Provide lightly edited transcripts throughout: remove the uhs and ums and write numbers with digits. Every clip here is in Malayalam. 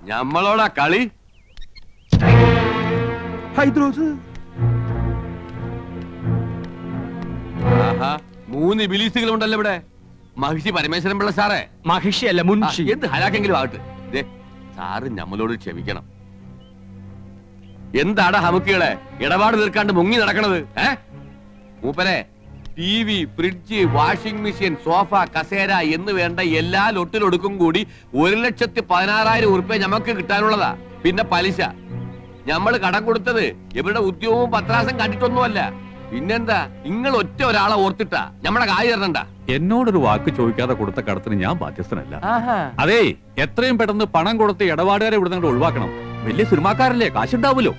ഞമ്മളോടാ കളി. ഹൈദ്രോസ് ആഹാ, 3 ബിലീസുകളുണ്ടല്ലോ ഇവിടെ. മഹിഷി പരമേശ്വരൻ പിള്ള സാറേ. മഹിഷി അല്ല മുൻഷി. എന്ത് ഹലാക്കെങ്കിലും ആകട്ടെ. ദേ സാറ് ഞമ്മളോട് ക്ഷമിക്കണം. എന്താടാ ഹമുക്കികളെ ഇടപാട് തീർക്കാണ്ട് മുങ്ങി നടക്കണത്? മൂപ്പരെ TV, fridge, washing machine, sofa, കസേര എന്ന് വേണ്ട എല്ലാ ലൊട്ടിലൊടുക്കും കൂടി 1,16,000 ഉറുപ്പ്യ ഞമ്മക്ക് കിട്ടാനുള്ളതാ. പിന്നെ പലിശ. ഞമ്മള് കടം കൊടുത്തത് ഇവരുടെ ഉദ്യോഗവും പത്രാസം കണ്ടിട്ടൊന്നുമല്ല. പിന്നെന്താ, നിങ്ങൾ ഒറ്റ ഒരാളെ ഓർത്തിട്ടാ ഞമ്മടെ കായ് തരണണ്ട. എന്നോടൊരു വാക്ക് ചോദിക്കാതെ കൊടുത്ത കടത്തിന് ഞാൻ ബാധ്യസ്ഥനല്ല. അതേ, എത്രയും പെട്ടെന്ന് പണം കൊടുത്ത് ഇടപാടുകാരെ ഇവിടെ നിന്ന് ഒഴിവാക്കണം. വലിയ സിനിമാക്കാരല്ലേ, കാശുണ്ടാവുമല്ലോ.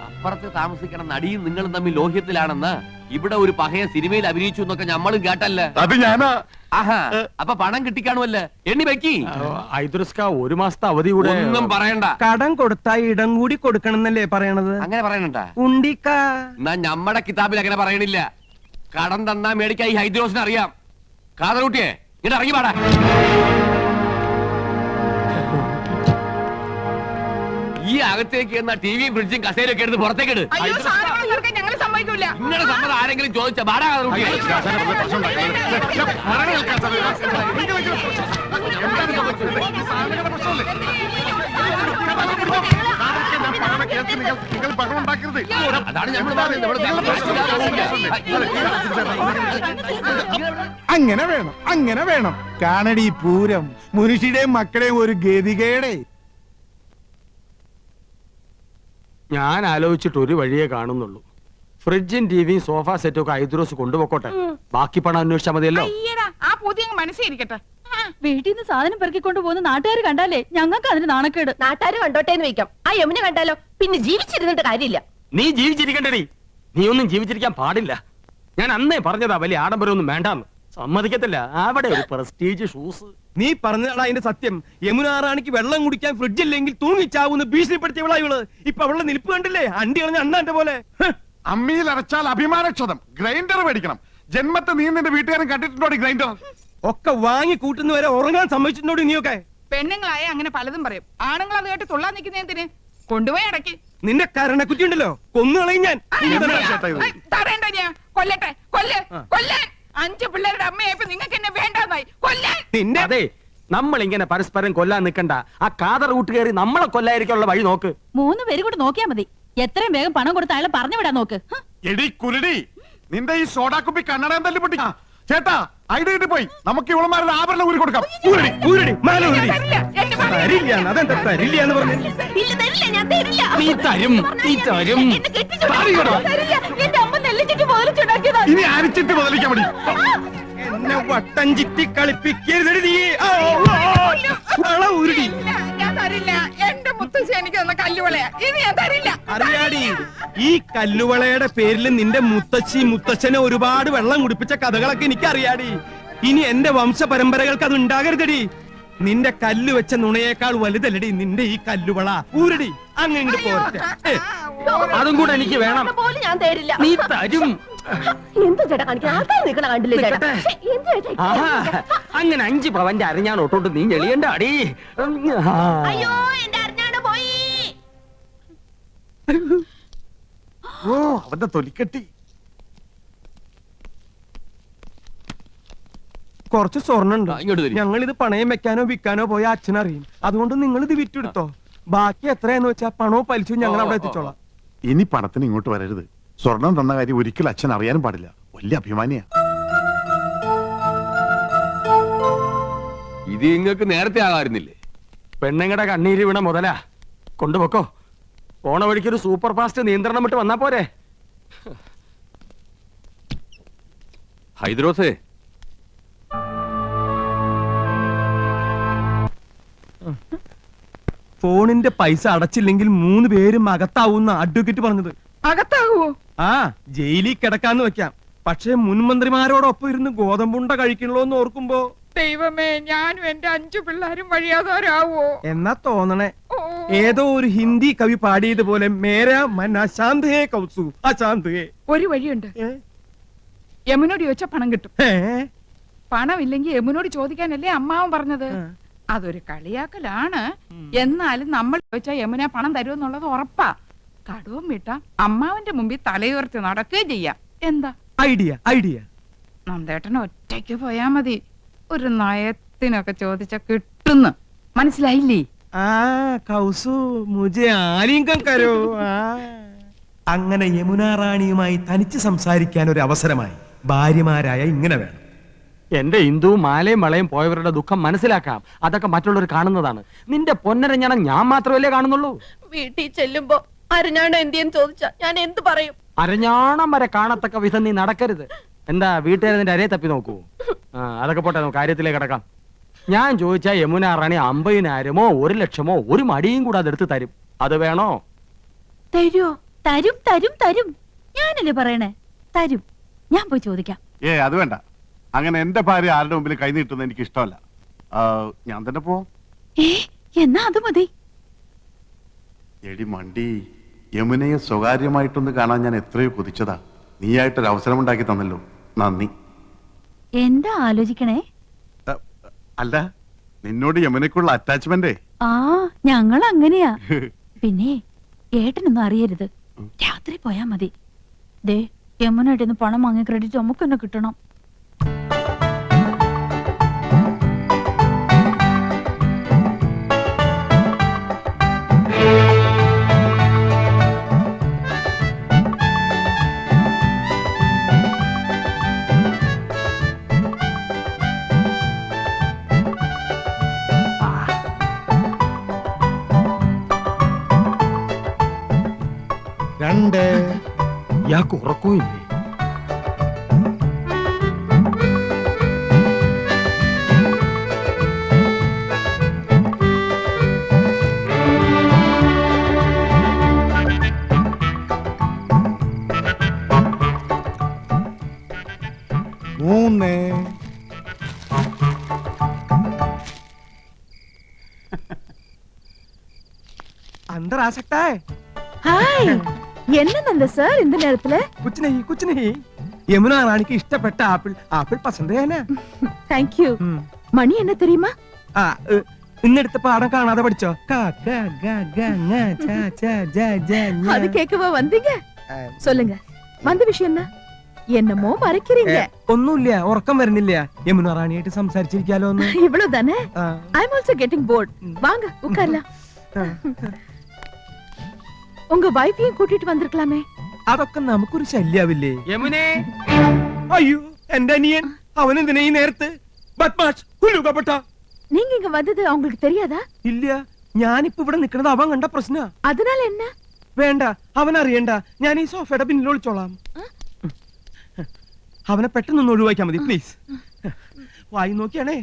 അപ്പുറത്ത് താമസിക്കണ നടിയും നിങ്ങളും തമ്മിൽ ലോഹ്യത്തിലാണെന്ന് ഇവിടെ ഒരു പഹയ സിനിമയിൽ അഭിനയിച്ചു എന്നൊക്കെ ഞമ്മള് കേട്ടല്ലേ. അത് ഞാനാ. ആഹാ, അപ്പൊ പണം കിട്ടിക്കാണുമല്ലേ? എണ്ണി വെക്കി. ഹൈദ്രോസ്ക 1 മാസത്തെ അവധി കൂടെ. ഒന്നും പറയണ്ട. കടം കൊടുത്താ ഇടം കൂടി കൊടുക്കണമെന്നല്ലേ പറയണത്? അങ്ങനെ പറയണണ്ട. ഉണ്ടിക്ക എന്നാ ഞമ്മടെ കിതാബിൽ അങ്ങനെ പറയണില്ല. കടം തന്നാ മേടിക്കാ ഈ ഹൈദ്രോസിന് അറിയാം. കാതറൂട്ടിയെ ഇങ്ങനെ ഇറങ്ങി പാടാ. ഈ അകത്തേക്ക് എന്നാ ടിവിയും ഫ്രിഡ്ജും കസേരയും ഒക്കെ എടുത്ത് പുറത്തേക്ക് ഇട്. നിങ്ങളുടെ സമ്മതം ആരെങ്കിലും ചോദിച്ച പാടാ കാതറൂട്ടിയെ. അതാണ് ഞമ്മൾ അങ്ങനെ വേണം, അങ്ങനെ വേണം. കാണടി പൂരം മുനുഷിയുടെയും മക്കളെയും ഒരു ഗതികേടെ. ഞാൻ ആലോചിച്ചിട്ട് ഒരു വഴിയേ കാണുന്നുള്ളൂ. ഫ്രിഡ്ജും ടിവിയും സോഫ സെറ്റും ഒക്കെ ഹൈദ്രോസ് കൊണ്ടുപോക്കോട്ടെ. ബാക്കി പണം അന്വേഷിച്ചാൽ മതിയല്ലോ. ആ പുതിയ മനസ്സിരിക്കട്ടെ. വീട്ടിൽ നിന്ന് സാധനം പെറുക്കിക്കൊണ്ട് പോകുന്ന നാട്ടുകാർ കണ്ടാലേ ഞങ്ങൾക്ക് അതിന് നാണക്കേട്. നാട്ടുകാർ കണ്ടോട്ടെ എന്ന് വെക്കാം. ആ യമുന കണ്ടാലോ പിന്നെ ജീവിച്ചിരുന്നിട്ട് കാര്യമില്ല. നീ ജീവിച്ചിരിക്കണ്ടേ? നീ ഒന്നും ജീവിച്ചിരിക്കാൻ പാടില്ല. ഞാൻ അന്നേ പറഞ്ഞതാ വലിയ ആഡംബരമൊന്നും വേണ്ടാന്ന്. സമ്മതിക്കത്തില്ല. അവിടെ ഒരു പ്രസ്റ്റീജ് ഷൂസ്. നീ പറഞ്ഞതാണ് അതിന്റെ സത്യം. യമുനാ റാണിക്ക് വെള്ളം കുടിക്കാൻ ഫ്രിഡ്ജ് ഇല്ലെങ്കിൽ തൂങ്ങിച്ചാവുന്ന ഭീഷണിപ്പെടുത്തിയവളാ ഇവള്. ഇപ്പൊ അവളുടെ നിൽപ്പ് കണ്ടില്ലേ? അണ്ടി കളഞ്ഞ അണ്ണാന്റെ പോലെ. അമ്മിയിൽ അരച്ചാൽ അഭിമാനക്ഷതം. ഗ്രൈൻഡർ മേടിക്കണം. ജന്മത്തെ നീ നിന്റെ വീട്ടുകാരൻ കണ്ടിട്ടുണ്ടോ ഗ്രൈൻഡർ? ഒക്കെ വാങ്ങി കൂട്ടുന്നവരെ ഉറങ്ങാൻ സമ്മതിച്ചിട്ടുണ്ടോ നീയൊക്കെ? പെണ്ണുങ്ങളായ അങ്ങനെ പലതും പറയും. ആണുങ്ങൾ അത് കേട്ട് തുള്ളാൻ നിൽക്കുന്നതിന് കൊണ്ടുപോയി അടക്കി. നിന്റെ കരണക്കുറ്റി ഉണ്ടല്ലോ, കൊന്നുകളയും ഞാൻ. തടയണ്ട, ഞാൻ കൊല്ലട്ടെ. കൊല്ലാൻ 5 പിള്ളേരുടെ അമ്മയായപ്പോ നിങ്ങൾക്ക് എന്നെ വേണ്ടാന്നായി. കൊല്ലാൻ. അതെ, നമ്മൾ ഇങ്ങനെ പരസ്പരം കൊല്ലാൻ നിൽക്കണ്ട. ആ കാതർ കൂട്ടുകയറി നമ്മളെ കൊല്ലായിരിക്കാനുള്ള വഴി നോക്ക്. 3 പേര് കൂടെ നോക്കിയാ മതി. എത്രയും വേഗം പണം കൊടുത്ത അയാളെ പറഞ്ഞു വിടാൻ നോക്ക്. എടി കുരുടി, നിന്റെ ഈ സോഡാ കുപ്പി കണ്ണടം തല്ലി പൊട്ടി. ചേട്ടാ, ഐഡിയ കിട്ടി പോയി. നമുക്ക് ഇവളുമാരുടെ ആഭരണം ഊരി കൊടുക്കാം. അതെന്താ തരില്ലാന്ന് പറഞ്ഞു? നീ തരും. എന്റെ അമ്മ നെല്ലിച്ചിട്ട് പോലിച്ചുണ്ടാക്കിയതാ. ഇനി അരിച്ചിട്ട് ബദലിക്കാൻ മതി. എന്നെ വട്ടം ചിറ്റി കളിപ്പിക്കരുത് നീ. ഉരുടി ഞാൻ തരില്ല. എന്റെ മുത്തശ്ശി എനിക്ക് തന്ന കല്ലുവളയാ. ഇത് ഞാൻ തരില്ല. അറിയാടി, ഈ കല്ലുവളയുടെ പേരിൽ നിന്റെ മുത്തച്ഛനെ ഒരുപാട് വെള്ളം കുടിപ്പിച്ച കഥകളൊക്കെ എനിക്കറിയാടി. ഇനി എന്റെ വംശപരമ്പരകൾക്ക് അത് ഉണ്ടാകരുതടി. നിന്റെ കല്ല് വെച്ച നുണയേക്കാൾ വലുതല്ലടി നിന്റെ ഈ കല്ലുവള. ഊരടി അങ്ങനെ പോരട്ടെ. അതും കൂടെ എനിക്ക് വേണം. ഞാൻ തരില്ല. നീ തരും. എന്ത് ചേട്ടാ കാണിക്കാൻ? ആൾക്കാർ നിൽക്കണ കണ്ടില്ലേ ചേട്ടാ? അങ്ങനെ 5 പവന്റെ അരഞ്ഞാണ് ഒട്ടോട്ട് നീ ഞെളിയണ്ട അടി. അയ്യോ, എന്റെ അറിഞ്ഞാണ് പോയി. ഓ, അവന്റെ തൊലിക്കെട്ടി. കുറച്ച് സ്വർണ്ണുണ്ട്. ഇങ്ങോട്ട് തരും. ഞങ്ങൾ ഇത് പണയം വെക്കാനോ വിൽക്കാനോ പോയ അച്ഛനറിയും. അതുകൊണ്ട് നിങ്ങൾ ഇത് വിറ്റെടുത്തോ. ബാക്കി എത്രയാന്ന് വെച്ചാ പണവും പലിശവും ഞങ്ങൾ അവിടെ എത്തിച്ചോളാം. ഇനി പണത്തിന് ഇങ്ങോട്ട് വരരുത്. സ്വർണം തന്ന കാര്യം ഒരിക്കലും അച്ഛൻ അറിയാനും പാടില്ല. വലിയ അഭിമാനിയാ. ഇത് നിങ്ങൾക്ക് നേരത്തെ ആകാറുന്നില്ലേ? പെണ്ണുങ്ങളുടെ കണ്ണീര് വീണ മുതലാ. കൊണ്ടുപോക്കോ. പോണ വഴിക്കൊരു സൂപ്പർ ഫാസ്റ്റ് നിയന്ത്രണം വിട്ട് വന്നാ പോരെ. ഹൈദ്രോസേ, ഫോണിന്റെ പൈസ അടച്ചില്ലെങ്കിൽ 3 പേരും അകത്താവുന്ന അഡ്വക്കേറ്റ് പറഞ്ഞത്. അകത്താകുവോ? ആ, ജയിലിൽ കിടക്കാന്ന് വെക്കാം. പക്ഷെ മുൻമന്ത്രിമാരോടൊപ്പം ഇരുന്ന് ഗോതമ്പുണ്ട കഴിക്കണല്ലോന്ന് ഓർക്കുമ്പോ ദൈവമേ, ഞാനും എന്റെ 5 പിള്ളേരും വഴിയാതോരാവോ എന്നാ തോന്നണേ. ഏതോ ഒരു ഹിന്ദി കവി പാടിയതുപോലെ മേരാ മൻ അശാന്ത് ഹേ കൗസു അശാന്ത് ഹേ. ഒരു വഴിയുണ്ട്. യമുനോട് ചോദിച്ചാ പണം കിട്ടും. പണം ഇല്ലെങ്കിൽ യമുനോട് ചോദിക്കാനല്ലേ അമ്മാവൻ പറഞ്ഞത്. അതൊരു കളിയാക്കലാണ്. എന്നാലും നമ്മൾ ചോദിച്ചാൽ യമുന പണം തരുമെന്നുള്ളത് ഉറപ്പാ. കടവും വിട്ട അമ്മാവന്റെ മുമ്പിൽ തലയുയർത്തി നടക്കുകയും ചെയ്യാം. എന്താ ഐഡിയ ഐഡിയ. നന്ദേട്ടന് ഒറ്റയ്ക്ക് പോയാ മതി. ഒരു നയത്തിനൊക്കെ ചോദിച്ച കിട്ടുന്നു. മനസ്സിലായില്ലേ? ആ കൗസു മുझे ആലിംഗം കരോ. അങ്ങനെ യമുന റാണിയുമായി തനിച്ച് സംസാരിക്കാൻ ഒരു അവസരമായി ഭാര്യമാരായ ഇങ്ങനെ വേണം. എന്റെ ഹിന്ദുവും മാലയും വളയും പോയവരുടെ ദുഃഖം മനസ്സിലാക്കാം. അതൊക്കെ മറ്റുള്ളവർ കാണുന്നതാണ്. നിന്റെ പൊന്നരഞ്ഞണം ഞാൻ മാത്രമല്ലേ കാണുന്നുള്ളൂ. വീട്ടിൽ ചെല്ലുമ്പോ അരഞ്ഞാണ് എന്തിയെന്ന് ചോദിച്ചാ ഞാൻ എന്ത് പറയും? അരഞ്ഞാണം വരെ കാണത്തക്ക വിധം നീ നടക്കരുത്. എന്താ വീട്ടുകാരെ നിന്റെ അരയെ തപ്പി നോക്കൂ? അതൊക്കെ പോട്ടെ, നമുക്ക് കാര്യത്തിലേക്ക് കിടക്കാം. ഞാൻ ചോദിച്ചാ യമുന റാണി 50,000-മോ 1,00,000-മോ ഒരു മടിയും കൂടെ അതെടുത്ത് തരും. അത് വേണോ? തരുമോ? തരും തരും തരും. ഞാനല്ലേ പറയണേ, തരും. ഞാൻ പോയി ചോദിക്കാം. അത് വേണ്ട. അങ്ങനെ എന്റെ ഭാര്യ ആരുടെ മുമ്പിൽ കൈ നീട്ടുന്നത് എനിക്ക് ഇഷ്ടമല്ല. ഞാൻ തന്നെ പോവാം. എന്നാ അത് മതി. എടി മണ്ടി, യമുനയെ സ്വകാര്യമായിട്ടൊന്ന് കാണാൻ ഞാൻ എത്രയോ കൊതിച്ചതാ. നീയായിട്ടൊരു അവസരം ഉണ്ടാക്കി തന്നല്ലോ, നന്ദി. എന്താ ആലോചിക്കണേ? അല്ല, നിന്നോട് യമുനക്കുള്ള അറ്റാച്ച്മെന്റേ. ഞങ്ങൾ അങ്ങനെയാ. പിന്നെ ഏട്ടനൊന്നും അറിയരുത്. രാത്രി പോയാ മതി. ദേ, യമുനായിട്ടൊന്ന് പണം വാങ്ങി ക്രെഡിറ്റ് നമുക്ക് തന്നെ കിട്ടണം. രണ്ട്. ഇയാൾക്ക് ഉറക്കവും ഇല്ലേ? മൂന്ന്. അന്തരാസക്താ ഹായ്, என்ன சார் இந்த நேரத்துல? कुछ नहीं. യമുന റാണിക്ക് ഇഷ്ടപ്പെട്ട ആപ്പിൾ പസന്ത് ചെയ്യാനാ. Thank you. மணி என்ன தெரியுமா? ഇന്നെടുത്ത പാഠം കാണാതെ പഠിച്ചോ? அது கேட்கவா வந்தீங்க? சொல்லுங்க, வந்த விஷயம் என்ன? என்னமோ மறைக்கிறீங்க. ഒന്നുമില്ല, ഉറക്കം വരുന്നില്ല. യമുന റാണിയായിട്ട് സംസാരിച്ചിരിക്കാലോ ഒന്ന്. இவ்வளவு தானே? ஐ அம் ஆல்சோ கெட்டிங் போர்ட். வாங்க உட்காரலாம். உங்க வைஃபையும் கூட்டிட்டு வந்திருக்கலாமே. അതൊക്കെ നമുക്കൊരു ശല്യാവില്ലേ? യമുനേ, അയ്യോ, എന്റെ അനിയൻ. അവൻ എന്തിനാ ഈ നേരത്ത്? ബദ്മാഷ്, കുലുകപ്പെട്ട. நீங்க இங்க வந்தது அவங்களுக்கு தெரியாதா? ഇല്ല, ഞാനിപ്പോ ഇവിടെ നിൽക്കുന്നത് അവൻ കണ്ട പ്രശ്ന. அதனால என்ன? വേണ്ട, അവൻ അറിയണ്ട. ഞാൻ ഈ സോഫയുടെ പിന്നിൽ ഒളിച്ചോളാം. അവനെ പെട്ടെന്ന് ഒഴിവാക്കിയാൽ മതി പ്ലീസ്. വായി നോക്കിയാണേ.